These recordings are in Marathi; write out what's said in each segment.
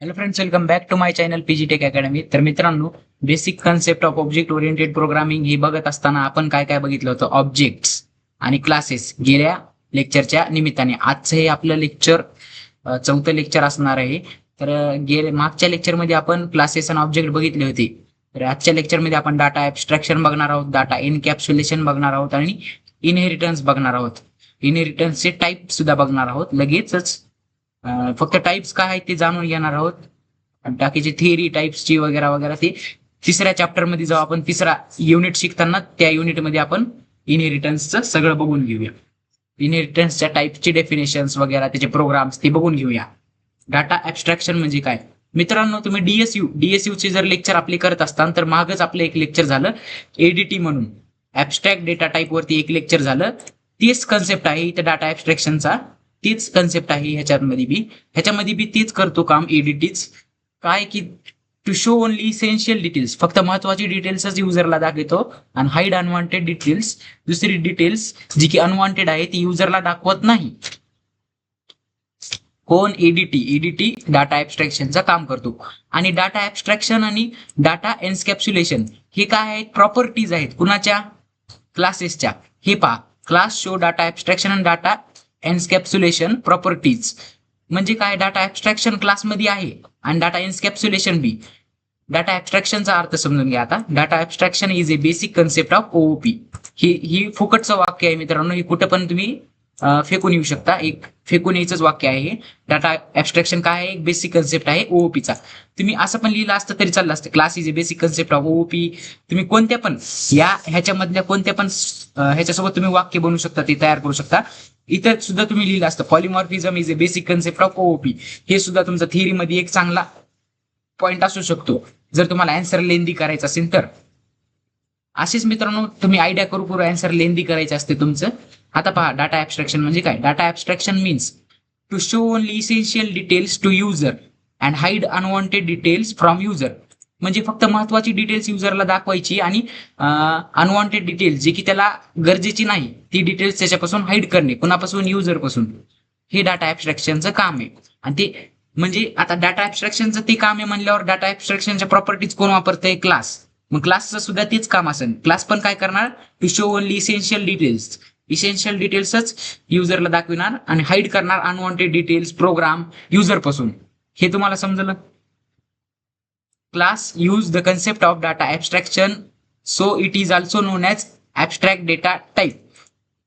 Hello friends, welcome back to my channel PG tech academy. तर मित्रांनो, basic concept of object oriented programming हे बघत असताना आपण काय काय बघितलं होतं, ऑब्जेक्ट्स आणि क्लासेस गेल्या लेक्चरच्या निमित्ताने. आजचं हे आपलं लेक्चर चौथं लेक्चर असणार आहे. तर गेल्या मागच्या लेक्चरमध्ये आपण क्लासेस आणि ऑब्जेक्ट बघितले होते. तर आजच्या लेक्चरमध्ये आपण डाटा ॲब्स्ट्रॅक्शन बघणार आहोत, डाटा एनकॅप्सुलेशन बघणार आहोत आणि इनहेरिटन्स बघणार आहोत. इनहेरिटन्सचे टाईप सुद्धा बघणार आहोत लगेचच. फक्त टाइप्स काय आहेत ते जाणून घेणार आहोत. आणि बाकीची थिअरी टाइप्सची वगैरे वगैरे ते तिसऱ्या चॅप्टर मध्ये जाऊ. आपण तिसरा युनिट शिकताना त्या युनिटमध्ये आपण इनहेरिटन्सचं सगळं बघून घेऊया. इनहेरिटन्सच्या टाइपची डेफिनेशन्स वगैरे त्याचे प्रोग्राम्स ते बघून घेऊया. डाटा ऍब्स्ट्रॅक्शन म्हणजे काय मित्रांनो, तुम्ही डीएसयू चे जर लेक्चर आपले करत असताल तर मागच आपलं एक लेक्चर झालं एडीटी म्हणून, ऍब्स्ट्रॅक्ट डेटा टाईप वरती एक लेक्चर झालं. तेच कन्सेप्ट आहे इथं डाटा ऍब्स्ट्रॅक्शनचा. तीच कन्सेप्ट आहे ह्याच्यामध्ये बी तीच करतो काम एडीटीच. काय की to show only essential details, फक्त महत्वाची डिटेल्सच युजरला दाखवतो आणि हाईड अनवॉन्टेड डिटेल्स, दुसरी डिटेल्स जी की अनवॉन्टेड आहे ती युजरला दाखवत नाही. कोण? एडीटी डाटा ऍब्स्ट्रॅक्शनचं काम करतो. आणि डाटा ऍब्स्ट्रॅक्शन आणि डाटा एन्कॅप्सुलेशन हे काय आहेत? प्रॉपर्टीज आहेत कुणाच्या? क्लासेसच्या. हे पहा, क्लास शो डाटा ऍब्स्ट्रॅक्शन आणि डाटा एन्कॅप्सुलेशन प्रॉपर्टीज. म्हणजे काय? डाटा ऍब्स्ट्रॅक्शन क्लासमध्ये आहे आणि डाटा एन्कॅप्सुलेशन बी. डाटा ऍब्स्ट्रॅक्शनचा अर्थ समजून घ्या आता. Data abstraction is a basic concept of OOP. ही फुकटचं वाक्य आहे मित्रांनो, हे कुठं पण तुम्ही फेकून येऊ शकता. एक फेकून यायचंच वाक्य आहे हे. डाटा ऍब्स्ट्रॅक्शन काय आहे? एक बेसिक कन्सेप्ट आहे ओओपीचा. तुम्ही असं पण लिहिलं असतं तरी चाललं असतं, class is a basic concept of OOP. तुम्ही कोणत्या पण ह्याच्यामधल्या कोणत्या पण ह्याच्यासोबत तुम्ही वाक्य बनवू शकता, ते तयार करू शकता. इथं सुद्धा तुम्ही लिहिलं असतं polymorphism is a basic concept of OOP. हे सुद्धा तुमचा थिअरीमध्ये एक चांगला पॉईंट असू शकतो जर तुम्हाला अँसर लेंदी करायचं असेल तर. असेच मित्रांनो तुम्ही आयडिया करू करू अँसर लेंदी करायचं असते तुमचं. आता पहा, डाटा ऍब्स्ट्रॅक्शन म्हणजे काय? Data abstraction means to show only essential details to user and hide unwanted details from user. म्हणजे फक्त महत्वाची डिटेल्स युजरला दाखवायची आणि अनवॉन्टेड डिटेल्स जी की त्याला गरजेची नाही ती डिटेल्स त्याच्यापासून हाईड करणे. कुणापासून? युजर पासून. हे डाटा ऍब्स्ट्रॅक्शनचं काम आहे. आणि ते म्हणजे आता डाटा ऍब्स्ट्रॅक्शनचं ते काम आहे म्हणल्यावर डाटा ऍब्स्ट्रॅक्शनच्या प्रॉपर्टीज कोण वापरतंय? क्लास. मग क्लासचं सुद्धा तेच काम असेल. क्लास पण काय करणार? To show only essential details. Essential डिटेल्सच युजरला दाखविणार आणि हाईड करणार अनवॉन्टेड डिटेल्स प्रोग्राम युजर पासून. हे तुम्हाला समजलं? Class use the concept of data abstraction so it is also known as abstract data type.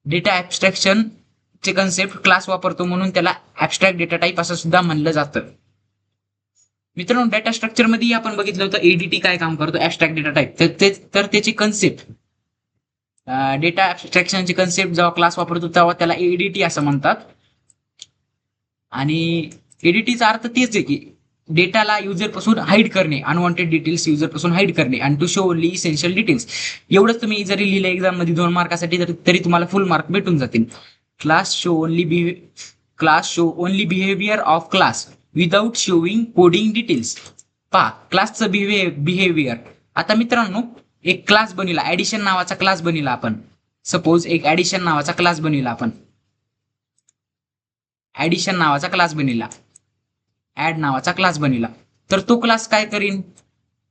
Data abstraction चे कन्सेप्ट क्लास वापरतो म्हणून त्याला ऍब्स्ट्रॅक्ट डेटा टाईप असं सुद्धा म्हणलं जातं. मित्रांनो, डेटा स्ट्रक्चर मध्ये आपण बघितलं होतं एडीटी काय काम करतो, ऍब्स्ट्रॅक्ट डेटा टाईप. तर त्याची कन्सेप्ट, डेटा ऍब्स्ट्रॅक्शनची कन्सेप्ट जेव्हा क्लास वापरतो तेव्हा त्याला एडीटी असं म्हणतात. आणि एडीटीचा अर्थ तेच आहे की डेटाला युजर पासून हाईड करणे, अनवॉन्टेड डिटेल्स युजर पासून हाईड करणे आणि to show only essential details. एवढंच तुम्ही जरी लिहिलं एक्झाम मध्ये 2 मार्कासाठी तरी तुम्हाला फुल मार्क भेटून जातील. Class show only behaviour of class without showing coding details. पहा, क्लासचं बिहेवियर. आता मित्रांनो, एक क्लास बनविला, ऍडिशन नावाचा क्लास बनविला आपण. सपोज एक ऍडिशन नावाचा क्लास बनविला आपण. ऍडिशन नावाचा क्लास बनविला, ऍड नावाचा क्लास बनविला. तर तो क्लास काय करीन?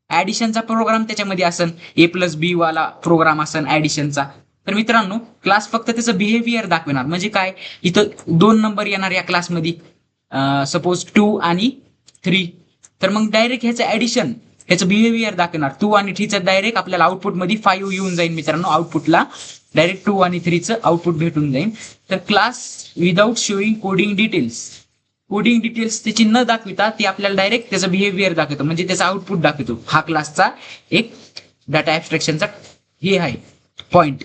ऍडिशनचा प्रोग्राम त्याच्यामध्ये असन, A+B वाला प्रोग्राम असन ऍडिशनचा. तर मित्रांनो, क्लास फक्त त्याचं बिहेवियर दाखवणार. म्हणजे काय? इथं 2 नंबर येणार या क्लासमध्ये, सपोज 2 आणि 3. तर मग डायरेक्ट ह्याचं ऍडिशन, ह्याचं बिहेवियर दाखवणार. 2 आणि 3चं डायरेक्ट आपल्याला आउटपुटमध्ये 5 येऊन जाईल मित्रांनो. आउटपुटला डायरेक्ट 2 आणि 3चं आउटपुट भेटून जाईल. तर class without showing coding details, coding details त्याची न दाखविता ते आपल्याला डायरेक्ट त्याचा बिहेवियर दाखवतो, म्हणजे त्याचा आउटपुट दाखवतो. हा क्लासचा एक डाटा ऍब्स्ट्रॅक्शनचा हे आहे पॉइंट,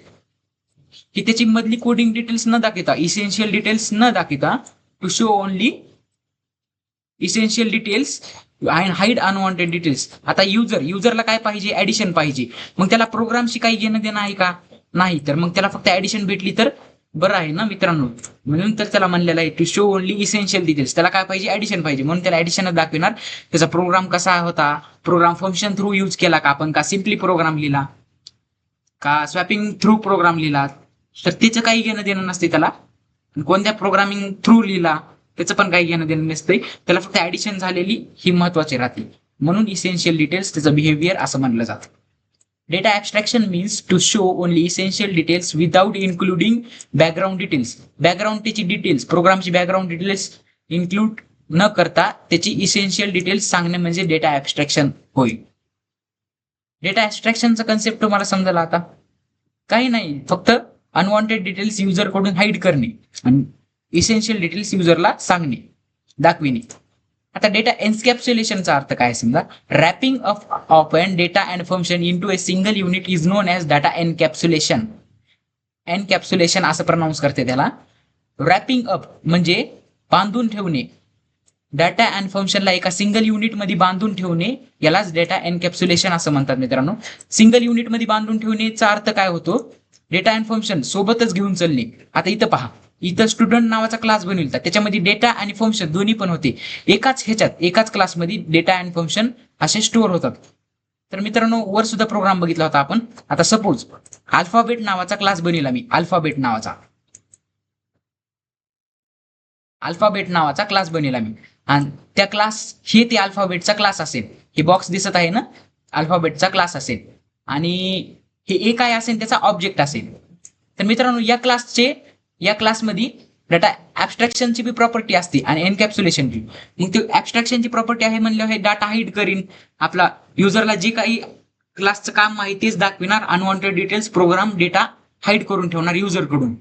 की त्याची मधली कोडिंग डिटेल्स न दाखवता, इसेन्शियल डिटेल्स न दाखवता, to show only essential details and hide unwanted details. आता युजरला काय पाहिजे? ऍडिशन पाहिजे. मग त्याला प्रोग्रामशी काही घेणं देणं आहे का? नाही. तर मग त्याला फक्त ऍडिशन भेटली तर बरं आहे ना मित्रांनो. म्हणून तर त्याला म्हणलेलं आहे to show only essential details. त्याला काय पाहिजे? ऍडिशन पाहिजे, म्हणून त्याला ऍडिशन दाखवणार. त्याचा प्रोग्राम कसा होता, प्रोग्राम फंक्शन थ्रू यूज केला का आपण, का सिम्पली प्रोग्राम लिहिला, का स्वॅपिंग थ्रू प्रोग्राम लिहिला, तर त्याचं काही घेणं देणं नसते त्याला. कोणत्या प्रोग्रामिंग थ्रू लिहिला त्याचं पण काही घेणं देणं नसते, त्याला फक्त ऍडिशन झालेली ही महत्वाची राहते. म्हणून इसेन्शियल डिटेल्स त्याचं बिहेवियर असं म्हणलं जातं. Data abstraction means to show only essential details without including background details. बॅकग्राऊंडची डिटेल्स, प्रोग्रामची बॅकग्राऊंड डिटेल्स इन्क्लूड न करता त्याची इसेन्शियल डिटेल्स सांगणे म्हणजे डेटा ऍब्स्ट्रॅक्शन होईल. डेटा ऍब्स्ट्रॅक्शनचा कन्सेप्ट तुम्हाला समजला आता? काही नाही, फक्त अनवॉन्टेड डिटेल्स युजरकडून हाईड करणे आणि इसेन्शियल डिटेल्स युजरला सांगणे, दाखविणे. आता डेटा एन्कॅप्सुलेशनचा अर्थ काय समजा, wrapping of an data and function into a single unit is known as data encapsulation. Encapsulation असं प्रोनाऊन्स करते त्याला. रॅपिंग अप म्हणजे बांधून ठेवणे, डाटा अँड फंक्शनला एका सिंगल युनिट मध्ये बांधून ठेवणे, यालाच डेटा एन्कॅप्सुलेशन असं म्हणतात मित्रांनो. सिंगल युनिट मध्ये बांधून ठेवण्याचा अर्थ काय होतो, डेटा अँड फंक्शन सोबतच घेऊन चालणे. आता इथं पहा, इथं स्टुडंट नावाचा क्लास बनविला, त्याच्यामध्ये डेटा आणि फंक्शन दोन्ही पण होते. एकाच क्लासमध्ये डेटा अँड फंक्शन असे स्टोअर होतात. तर मित्रांनो वर सुद्धा प्रोग्राम बघितला होता आपण. आता सपोज अल्फाबेट नावाचा क्लास बनविला मी, अल्फाबेट नावाचा क्लास बनविला मी, आणि त्या क्लास हे ते अल्फाबेटचा क्लास असेल. हे बॉक्स दिसत आहे ना, अल्फाबेटचा क्लास असेल, आणि हे ए काय असेल त्याचा ऑब्जेक्ट असेल. तर मित्रांनो या क्लासमध्ये डाटा ऍब्स्ट्रॅक्शनची बी प्रॉपर्टी असते आणि एन्कॅप्सुलेशनची. मग ते ऍब्स्ट्रॅक्शनची प्रॉपर्टी आहे म्हणल्यावर हे डाटा हाईड करीन, आपला युजरला जे काही क्लासचं काम आहे तेच दाखविणार. Unwanted details program data hide करून ठेवणार युजरकडून.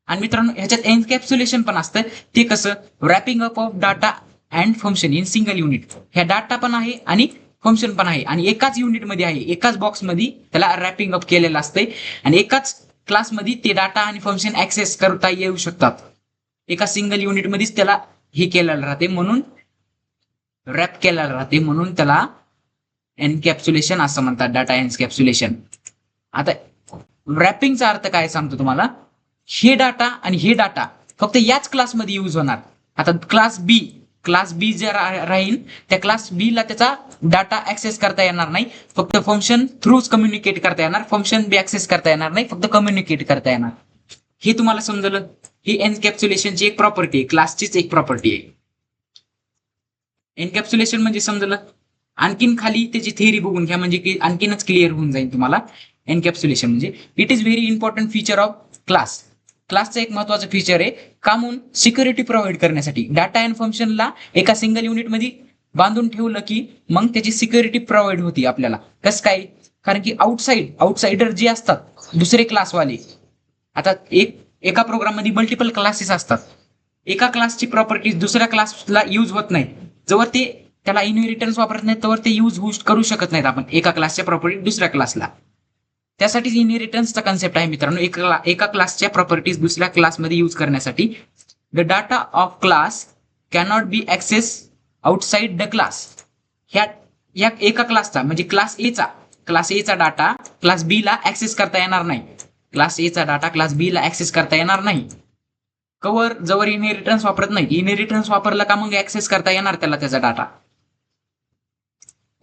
आणि मित्रांनो ह्याच्यात एन्कॅप्सुलेशन पण असतं. ते कसं, wrapping up of data and function in single unit. ह्या डाटा पण आहे आणि फंक्शन पण आहे आणि एकाच युनिटमध्ये आहे, एकाच बॉक्समध्ये त्याला रॅपिंग अप केलेलं असतंय आणि एकाच क्लासमध्ये ते डाटा आणि फंक्शन ऍक्सेस करता येऊ शकतात. एका सिंगल युनिटमध्येच त्याला हे केलेलं राहते, म्हणून रॅप केलेलं राहते, म्हणून त्याला एन्कॅप्सुलेशन असं म्हणतात, डाटा एन्कॅप्सुलेशन. आता रॅपिंगचा अर्थ काय सांगतो तुम्हाला, हे डाटा आणि हे डाटा फक्त याच क्लासमध्ये यूज होणार. आता क्लास बी जे राहील त्या क्लास बी ला त्याचा डाटा ऍक्सेस करता येणार नाही, फक्त फंक्शन थ्रूच कम्युनिकेट करता येणार. फंक्शन बी ऍक्सेस करता येणार नाही, फक्त कम्युनिकेट करता येणार. हे तुम्हाला समजलं. ही एन्कॅप्सुलेशनची एक प्रॉपर्टी आहे, क्लासचीच एक प्रॉपर्टी आहे. एन्कॅप्सुलेशन म्हणजे समजलं. आणखीन खाली त्याची थेअरी बघून घ्या, म्हणजे की आणखीनच क्लिअर होऊन जाईल तुम्हाला. एन्कॅप्सुलेशन म्हणजे it is very important feature of class. क्लासचं एक महत्वाचं फीचर आहे, कामून सिक्युरिटी प्रोव्हाइड करण्यासाठी. डाटा अँड फंक्शनला एका सिंगल युनिटमध्ये बांधून ठेवलं की मग त्याची सिक्युरिटी प्रोव्हाइड होती आपल्याला. कसं काय, कारण की आउटसाइडर जे असतात दुसरे क्लासवाले, आता एका प्रोग्राममध्ये मल्टिपल क्लासेस असतात, एका क्लासची प्रॉपर्टीज दुसऱ्या क्लासला यूज होत नाही. जवळ ते त्याला इनहेरिटन्स वापरत नाही तर ते यूज करू शकत नाहीत आपण एका क्लासच्या प्रॉपर्टी दुसऱ्या क्लासला. त्यासाठीच इनहेरिटन्सचा कन्सेप्ट आहे मित्रांनो, एका क्लासच्या प्रॉपर्टीज दुसऱ्या क्लासमध्ये यूज करण्यासाठी. The data of class cannot be access outside the class. या एका क्लासचा म्हणजे क्लास एचा डाटा क्लास बी ला ऍक्सेस करता येणार नाही. क्लास एचा डाटा क्लास बी ला ऍक्सेस करता येणार नाही. कवर जवळ इनहेरिटन्स वापरत नाही. इनहेरिटन्स वापरला का मग ऍक्सेस करता येणार त्याला त्याचा data.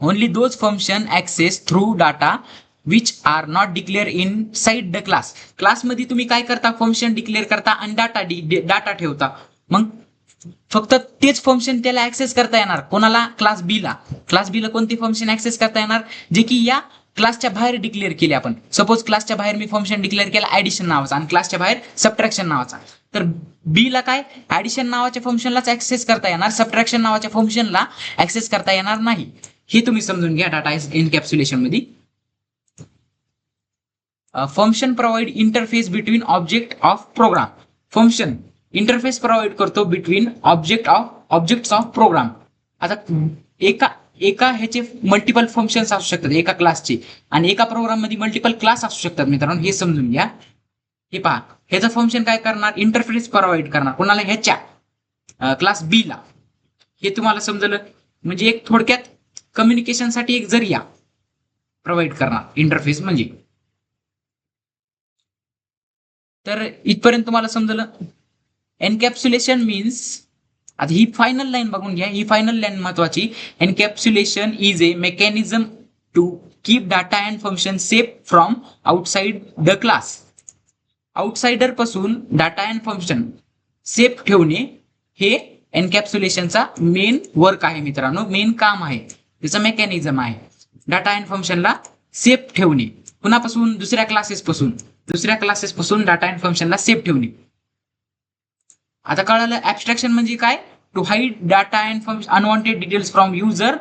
Only those function access through data which are not declare inside the class. क्लासमध्ये तुम्ही काय करता, फंक्शन डिक्लेअर करता आणि डाटा ठेवता. मग फक्त तेच फंक्शन त्याला ऍक्सेस करता येणार. कोणाला, क्लास बी ला कोणते फंक्शन ऍक्सेस करता येणार, जे की या क्लासच्या बाहेर डिक्लेअर केले आपण. सपोज क्लासच्या बाहेर मी फंक्शन डिक्लेअर केला ऍडिशन नावाचा आणि क्लासच्या बाहेर सबट्रॅक्शन नावाचा. तर बी ला काय, ऍडिशन नावाच्या फंक्शनलाच ऍक्सेस करता येणार, सबट्रॅक्शन नावाच्या फंक्शनला ऍक्सेस करता येणार नाही. हे तुम्ही समजून घ्या डाटा एन्कॅप्सुलेशन मध्ये. Function provide interface between object of programme. Function interface provide करतो बिटवीन ऑब्जेक्ट्स ऑफ प्रोग्राम. आता एका ह्याचे मल्टिपल फंक्शन्स असू शकतात एका क्लासचे, आणि एका प्रोग्राम मध्ये मल्टिपल क्लास असू शकतात मित्रांनो. हे समजून घ्या. हे पहा, ह्याचं फंक्शन काय करणार, इंटरफेस प्रोव्हाइड करणार. कोणाला, ह्याच्या क्लास बी ला. हे तुम्हाला समजलं. म्हणजे एक थोडक्यात कम्युनिकेशनसाठी एक जरिया प्रोव्हाइड करणार इंटरफेस म्हणजे. तर इथपर्यंत तुम्हाला समजलं. एन्कॅप्सुलेशन मीन्स, आता ही फायनल लाईन बघून घ्या, ही फायनल लाईन महत्वाची. Encapsulation is a mechanism to keep data and function safe from outside the class. Outsider पासून डाटा अँड फंक्शन सेफ ठेवणे हे एनकॅप्सुलेशनचा मेन वर्क आहे मित्रांनो, मेन काम आहे, त्याचं मेकॅनिझम आहे. डाटा अँड फंक्शनला सेफ ठेवणे, कुणापासून? दुसऱ्या क्लासेसपासून डाटा अँड फंक्शनला सेफ ठेवणे. आता कळालं ऍब्स्ट्रॅक्शन म्हणजे काय? To hide data and function unwanted details from user,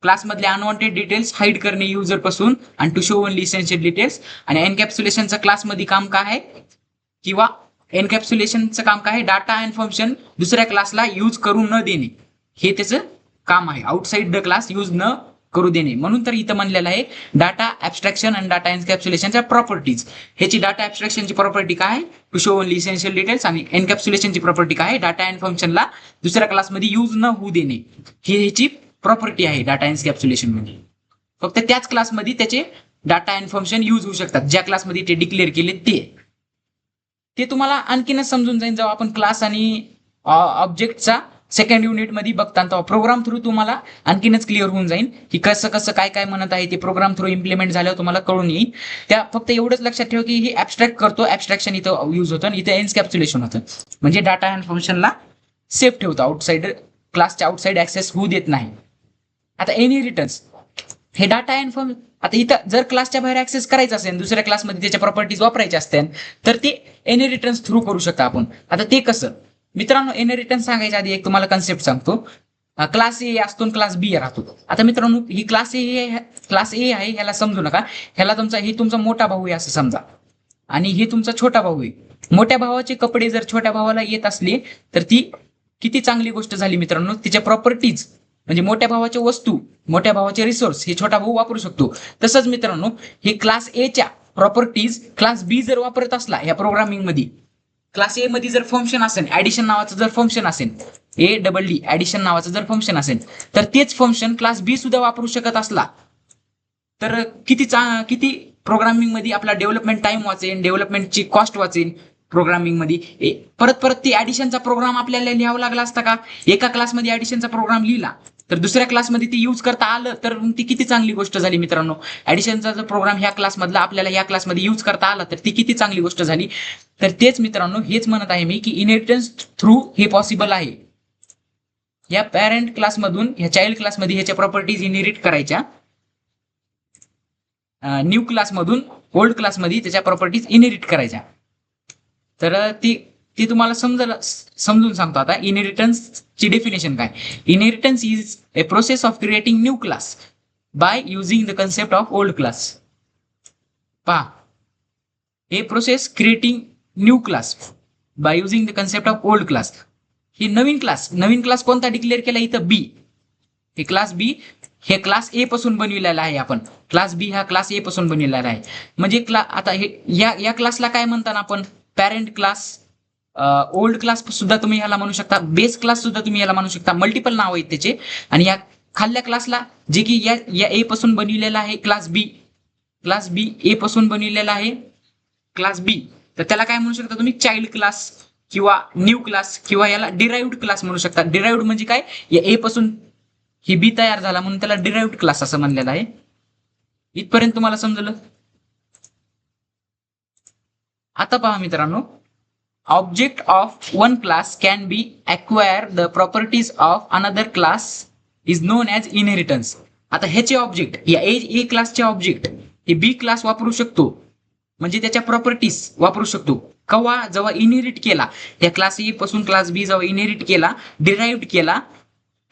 क्लासमधले अनवॉन्टेड डिटेल्स हाईड करणे युजर पासून, आणि to show only essential details. आणि एनकॅप्सुलेशनचं क्लासमध्ये काम काय आहे, किंवा एनकॅप्सुलेशनचं काम काय आहे? डाटा अँड फंक्शन दुसऱ्या क्लासला यूज करू न देणे, हे त्याचं काम आहे. आउटसाइड द क्लास यूज न करू देणे. म्हणून तर इथं म्हणलेलं आहे डाटा ऍब्स्ट्रॅक्शन आणि डाटा एनकॅप्सुलेशनच्या प्रॉपर्टीज. ह्याची डाटा ऍब्स्ट्रॅक्शनची प्रॉपर्टी काय आहे? To show only essential details. आणि एनकॅप्सुलेशनची प्रॉपर्टी काय आहे? डाटा अँड फंक्शनला दुसऱ्या क्लासमध्ये यूज न होऊ देणे, ही ह्याची प्रॉपर्टी आहे डाटा एनकॅप्सुलेशन मध्ये. फक्त त्याच क्लासमध्ये त्याचे डाटा अँड फंक्शन यूज होऊ शकतात, ज्या क्लासमध्ये ते डिक्लेअर केले ते तुम्हाला आणखीनच समजून जाईल जेव्हा आपण क्लास आणि ऑब्जेक्टचा सेकंड युनिट मध्ये बघता, तेव्हा प्रोग्राम थ्रू तुम्हाला आणखीनच क्लिअर होऊन जाईल की कसं काय म्हणत आहे ते. प्रोग्राम थ्रू इम्प्लिमेंट झाल्यावर तुम्हाला कळून येईल. त्या फक्त एवढंच लक्षात ठेवा की हे ऍब्स्ट्रॅक्ट करतो, ऍब्स्ट्रॅक्शन इथं यूज होतं, इथं एनकॅप्सुलेशन होतं, म्हणजे डाटा अँड फंक्शनला सेफ ठेवतो, आउटसाइड क्लासच्या आउटसाइड ऍक्सेस होऊ देत नाही. आता इनहेरिटन्स, हे डाटा अँड फंक्शन, आता इथं जर क्लासच्या बाहेर ऍक्सेस करायचं असेल, दुसऱ्या क्लासमध्ये त्याच्या प्रॉपर्टीज वापरायच्या असतील, तर ते इनहेरिटन्स थ्रू करू शकता आपण. आता ते कसं मित्रांनो? इनहेरिटन्स सांगायच्या आधी एक तुम्हाला कन्सेप्ट सांगतो. क्लास ए असतो, क्लास बी राहतो. आता मित्रांनो, ही क्लास ए आहे, ह्याला समजू नका, ह्याला हे तुमचा मोठा भाऊ आहे असं समजा, आणि हे तुमचा छोटा भाऊ आहे. मोठ्या भावाचे कपडे जर छोट्या भावाला येत असले तर ती किती चांगली गोष्ट झाली मित्रांनो. तिच्या प्रॉपर्टीज म्हणजे मोठ्या भावाच्या वस्तू, मोठ्या भावाचे रिसोर्स हे छोटा भाऊ वापरू शकतो. तसंच मित्रांनो, हे क्लास ए च्या प्रॉपर्टीज क्लास बी जर वापरत असला या प्रोग्रामिंग मध्ये, क्लास ए मध्ये जर फंक्शन असेल, ऍडिशन नावाचं जर फंक्शन असेल, ADD ऍडिशन नावाचं जर फंक्शन असेल, तर तेच फंक्शन क्लास बी सुद्धा वापरू शकत असला तर किती प्रोग्रामिंग मध्ये आपला डेव्हलपमेंट टाइम वाचेल, डेव्हलपमेंटची कॉस्ट वाचेल. प्रोग्रामिंग मध्ये परत ती ऍडिशनचा प्रोग्राम आपल्याला लिहावा लागला असता का? एका क्लासमध्ये ऍडिशनचा प्रोग्राम लिहिला तर दुसऱ्या क्लासमध्ये ती यूज करता आलं तर ती किती चांगली गोष्ट झाली मित्रांनो. ऍडिशनचा जर प्रोग्राम ह्या क्लासमधला आपल्याला ह्या क्लासमध्ये यूज करता आला तर ती किती चांगली गोष्ट झाली. तर तेच मित्रांनो, हेच म्हणत आहे मी की इनहेरिटन्स थ्रू हे पॉसिबल आहे. या पॅरेंट क्लासमधून ह्या चाइल्ड क्लासमध्ये ह्याच्या प्रॉपर्टीज इनहेरिट करायच्या, न्यू क्लासमधून ओल्ड क्लासमध्ये त्याच्या प्रॉपर्टीज इनहेरिट करायच्या. तर ती तुम्हाला समजून सांगतो आता. इनहेरिटन्सची डेफिनेशन काय? Inheritance is a process of creating new class by using the concept of old class. पहा, हे process creating new class by using the concept of old class. He Naveen class कोणता डिक्लेअर केला इथं? बी. हे क्लास बी हे क्लास ए पासून बनविलेला आहे. आपण क्लास बी हा क्लास ए पासून बनविलेला आहे. म्हणजे आता हे या क्लासला काय म्हणतात आपण? पॅरेंट क्लास, ओल्ड क्लास सुद्धा तुम्ही याला म्हणू शकता, बेस क्लास सुद्धा तुम्ही याला म्हणू शकता. मल्टिपल नाव आहेत त्याचे. आणि या खाल्ल्या क्लासला जे की या ए पासून बनविलेला आहे क्लास बी ए पासून बनविलेला आहे क्लास बी, तर त्याला काय म्हणू शकता तुम्ही? चाइल्ड क्लास किंवा न्यू क्लास किंवा याला डिराइव्ड क्लास म्हणू शकता. डिराइव्ड म्हणजे काय? या ए पासून ही बी तयार झाला म्हणून त्याला डिराइव्ड क्लास असं म्हणलेलं आहे. इथपर्यंत तुम्हाला समजलं? आता पहा मित्रांनो, object of one class can be acquire the properties of another class is known as inheritance. आता ह्याचे ऑब्जेक्ट, या ए क्लासचे ऑब्जेक्ट हे बी क्लास वापरू शकतो, म्हणजे त्याच्या प्रॉपर्टीज वापरू शकतो. केव्हा? जेव्हा इनहेरिट केला, त्या क्लास ए पासून क्लास बी जेव्हा इनहेरिट केला, डिराइव्ड केला.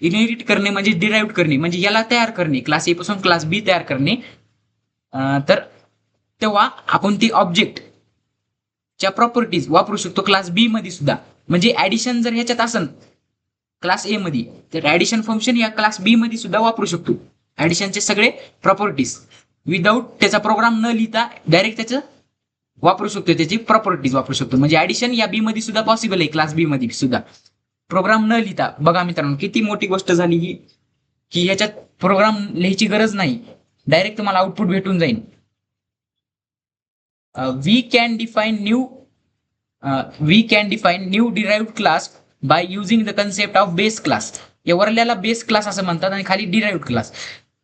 इनहेरिट करणे म्हणजे डिराइव्ड करणे, म्हणजे याला तयार करणे, क्लास ए पासून क्लास बी तयार करणे. तर तेव्हा आपण ती ऑब्जेक्ट च्या प्रॉपर्टीज वापरू शकतो क्लास बी मध्ये सुद्धा. म्हणजे ऍडिशन जर ह्याच्यात असेल क्लास ए मध्ये, तर ऍडिशन फंक्शन या क्लास बी मध्ये सुद्धा वापरू शकतो. ऍडिशनचे सगळे प्रॉपर्टीज विदाऊट त्याचा प्रोग्राम न लिहिता डायरेक्ट त्याचं वापरू शकतो, त्याची प्रॉपर्टीज वापरू शकतो. म्हणजे ऍडिशन या बी मध्ये सुद्धा पॉसिबल आहे, क्लास बी मध्ये सुद्धा प्रोग्राम न लिहिता. बघा मित्रांनो, किती मोठी गोष्ट झाली ही, की ह्याच्यात प्रोग्राम लिहायची गरज नाही, डायरेक्ट तुम्हाला आउटपुट भेटून जाईल. we can define new derived class by using the concept of base class. या वरल्याला बेस क्लास असं म्हणतात आणि खाली डिराइव्ड क्लास.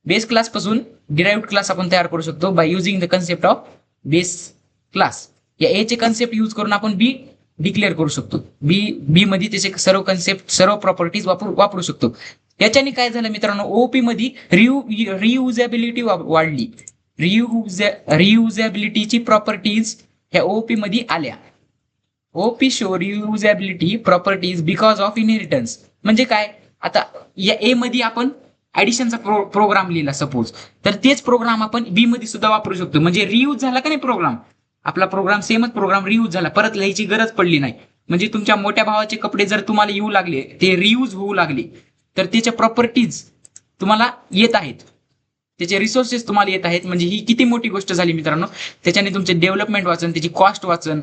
बेस क्लास पासून डिराइव्ड क्लास आपण तयार करू शकतो by using the concept of base class. या ए चे कन्सेप्ट यूज करून आपण बी डिक्लेअर करू शकतो. बी मध्ये त्याचे सर्व कन्सेप्ट सर्व प्रॉपर्टीज वापरू शकतो. याच्याने काय झालं मित्रांनो, ओपी मध्ये रियुजेबिलिटी वाढली. रियुजेबिलिटीची प्रॉपर्टीज ह्या ओपी मध्ये आल्या. OOP show reusability properties because of inheritance. म्हणजे काय, आता या ए मध्ये आपण ऍडिशनचा प्रोग्राम लिहिला सपोज, तर तेच प्रोग्राम आपण बी मध्ये सुद्धा वापरू शकतो. म्हणजे रियूज झाला का नाही प्रोग्राम, आपला प्रोग्राम सेमच प्रोग्राम रियूज झाला, परत लिहायची गरज पडली नाही. म्हणजे तुमच्या मोठ्या भावाचे कपडे जर तुम्हाला येऊ लागले, ते रियूज होऊ लागले, तर त्याच्या प्रॉपर्टीज तुम्हाला येत आहेत, त्याचे रिसोर्सेस तुम्हाला येत आहेत. म्हणजे ही किती मोठी गोष्ट झाली मित्रांनो. त्याच्याने तुमचे डेव्हलपमेंट वाचन, त्याची कॉस्ट वाचन.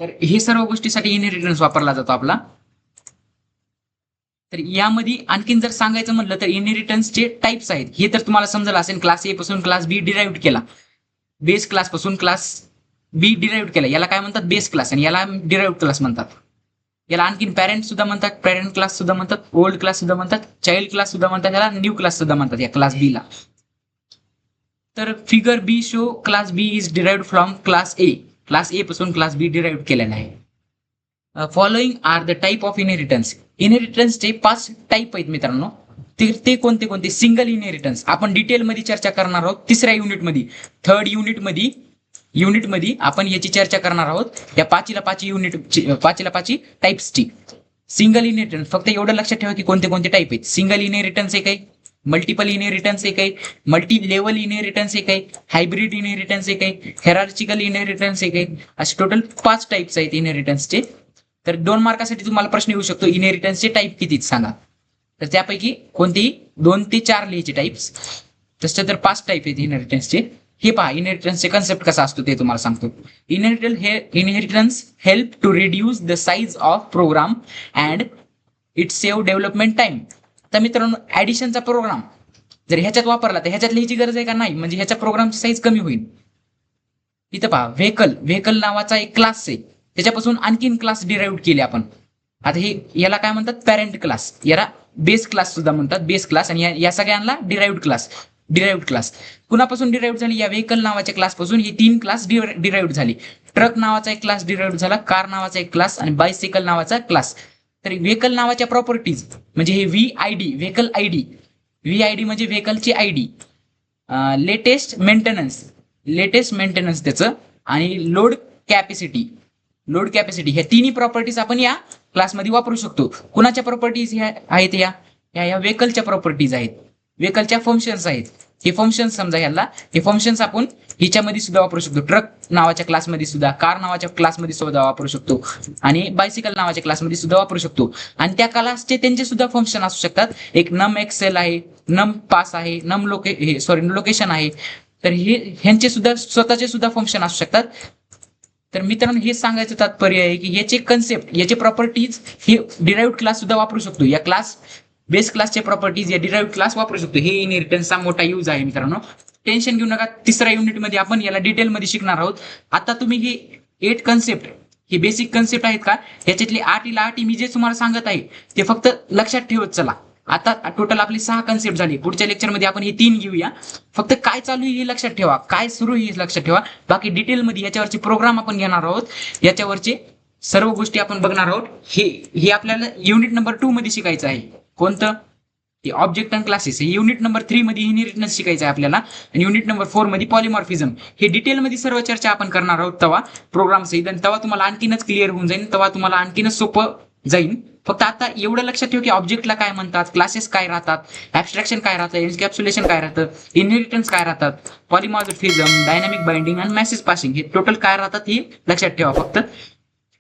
तर हे सर्व गोष्टीसाठी इनहेरिटन्स वापरला जातो आपला. तर यामध्ये आणखीन जर सांगायचं म्हटलं तर इनहेरिटन्सचे टाइप्स आहेत. हे तर तुम्हाला समजलं असेल. क्लास ए पासून क्लास बी डिराईव्ह केला, बेस क्लास पासून क्लास बी डिराईव्ह केला, याला काय म्हणतात, बेस क्लास, आणि याला डिराईव्ह क्लास म्हणतात. याला आणखीन पॅरेंट सुद्धा म्हणतात, पॅरेंट क्लास सुद्धा म्हणतात, ओल्ड क्लास सुद्धा म्हणतात, चाइल्ड क्लास सुद्धा म्हणतात, याला न्यू क्लास सुद्धा म्हणतात या क्लास बी ला. तर figure B show class B is derive from class A. Class A पासून क्लास बी डिराईव्ह केलेला आहे. Following are the type of inheritance. इनहेरिटन्सचे 5 टाईप आहेत मित्रांनो. ते कोणते कोणते. सिंगल इनहेरिटन्स आपण डिटेलमध्ये चर्चा करणार आहोत तिसऱ्या युनिटमध्ये. थर्ड युनिटमध्ये आपण याची चर्चा करणार आहोत. या 5ला 5 टाइप्सची. सिंगल इनहेरिटन्स, फक्त एवढं लक्षात ठेवा की कोणते कोणते टाईप आहेत. सिंगल इनहेरिटन्स एक आहे, मल्टिपल इनहेरिटन्स एक आहे, मल्टी लेवल इनहेरिटन्स एक आहे, हायब्रिड इनहेरिटन्स एक आहे, हेरार्चिकल इनहेरिटन्स एक आहे. असे टोटल 5 टाईप्स आहेत इनहेरिटन्सचे. तर 2 मार्कासाठी तुम्हाला प्रश्न येऊ शकतो, इनहेरिटन्सचे टाईप किती सांगा. तर त्यापैकी कोणतेही 2 ते 4 लिहायचे टाईप्स. तसं तर 5 टाईप आहेत इनहेरिटन्सचे. हे पहा, इनहेरिटन्सचे कन्सेप्ट कसा असतो ते तुम्हाला सांगतो. Inheritance help to reduce the size of programme and it save development time. तर मित्रांनो, ऍडिशनचा प्रोग्राम जर ह्याच्यात वापरला तर ह्याच्यात लिहायची गरज आहे का नाही, म्हणजे ह्याच्या प्रोग्रामची साईज कमी होईल. इथं पहा, व्हेकल नावाचा एक क्लास आहे, त्याच्यापासून आणखीन क्लास डिराईव्ह केले आपण. आता हे याला काय म्हणतात, पॅरेंट क्लास. याला बेस क्लास सुद्धा म्हणतात, बेस क्लास. आणि या सगळ्यांना डिराईव्ड क्लास. कुणापासून डिराईव्ह झाली, या व्हेकल नावाच्या क्लास पासून ही 3 क्लास डिराईव्ह झाली. ट्रक नावाचा एक क्लास डिराईव्ह झाला, कार नावाचा एक क्लास, आणि बायसिकल नावाचा क्लास. तर व्हेकल नावाच्या प्रॉपर्टीज म्हणजे हे व्हेकल आयडी म्हणजे व्हेकलची आयडी, लेटेस्ट मेंटेनन्स त्याचं, आणि लोड कॅपॅसिटी ह्या तिन्ही प्रॉपर्टीज आपण या क्लासमध्ये वापरू शकतो. कुणाच्या प्रॉपर्टीज ह्या आहेत, या व्हेकलच्या प्रॉपर्टीज आहेत, व्हेकलच्या फंक्शन्स आहेत. हे फंक्शन्स समजा, ह्याला हे फंक्शन्स आपण हिच्यामध्ये सुद्धा वापरू शकतो. ट्रक नावाच्या क्लासमध्ये सुद्धा, कार नावाच्या क्लासमध्ये सुद्धा वापरू शकतो, आणि बायसिकल नावाच्या क्लासमध्ये सुद्धा वापरू शकतो. आणि त्या क्लासचे त्यांचे सुद्धा फंक्शन असू शकतात. एक नम एक्सेल आहे, नम पास आहे, लोकेशन आहे. तर ह्यांचे सुद्धा स्वतःचे सुद्धा फंक्शन असू शकतात. तर मित्रांनो, हे सांगायचं तात्पर्य आहे की याचे कन्सेप्ट, याचे प्रॉपर्टीज हे डिराईव्ड क्लास सुद्धा वापरू शकतो. या बेस क्लासचे प्रॉपर्टीज या डिराईव्ड क्लास वापरू शकतो. हे इनहेरिटन्सचा मोठा यूज आहे मित्रांनो. टेन्शन घेऊ नका, तिसऱ्या युनिटमध्ये आपण याला डिटेलमध्ये शिकणार आहोत. आता तुम्ही हे 8 कन्सेप्ट, हे बेसिक कन्सेप्ट आहेत का, याच्यातले 8 मी जे तुम्हाला सांगत आहे ते फक्त लक्षात ठेवत चला. आता टोटल आपले 6 कन्सेप्ट झाले. पुढच्या लेक्चरमध्ये आपण हे 3 घेऊया. फक्त काय चालू आहे हे लक्षात ठेवा, काय सुरू आहे हे लक्षात ठेवा. बाकी डिटेलमध्ये याच्यावरचे प्रोग्राम आपण घेणार आहोत, याच्यावरचे सर्व गोष्टी आपण बघणार आहोत. हे आपल्याला युनिट नंबर 2 मध्ये शिकायचं आहे. कोणतं, हे ऑब्जेक्ट अँड क्लासेस. हे युनिट नंबर 3 मध्ये इनहेरिटन्स शिकायचं आहे आपल्याला, आणि युनिट नंबर 4 मध्ये पॉलिमॉर्फिझम. हे डिटेलमध्ये सर्व चर्चा आपण करणार आहोत तेव्हा प्रोग्राम सहित, आणि तेव्हा तुम्हाला आणखीनच क्लिअर होऊन जाईल, तेव्हा तुम्हाला आणखीनच सोपं जाईल. फक्त आता एवढं लक्षात ठेव की ऑब्जेक्टला काय म्हणतात, क्लासेस काय राहतात, ऍब्स्ट्रॅक्शन काय राहतं, एन्कॅप्सुलेशन काय राहतं, इनहेरिटन्स काय राहतात, पॉलिमॉर्फिझम, डायनामिक बाइंडिंग आणि मेसेज पासिंग, हे टोटल काय राहतात हे लक्षात ठेवा फक्त.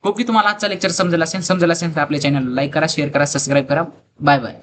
होप की तुम्हाला आजचा लेक्चर समजला असेल तर आपल्या चॅनलला लाईक करा, शेअर करा, सबस्क्राईब करा. Bye bye.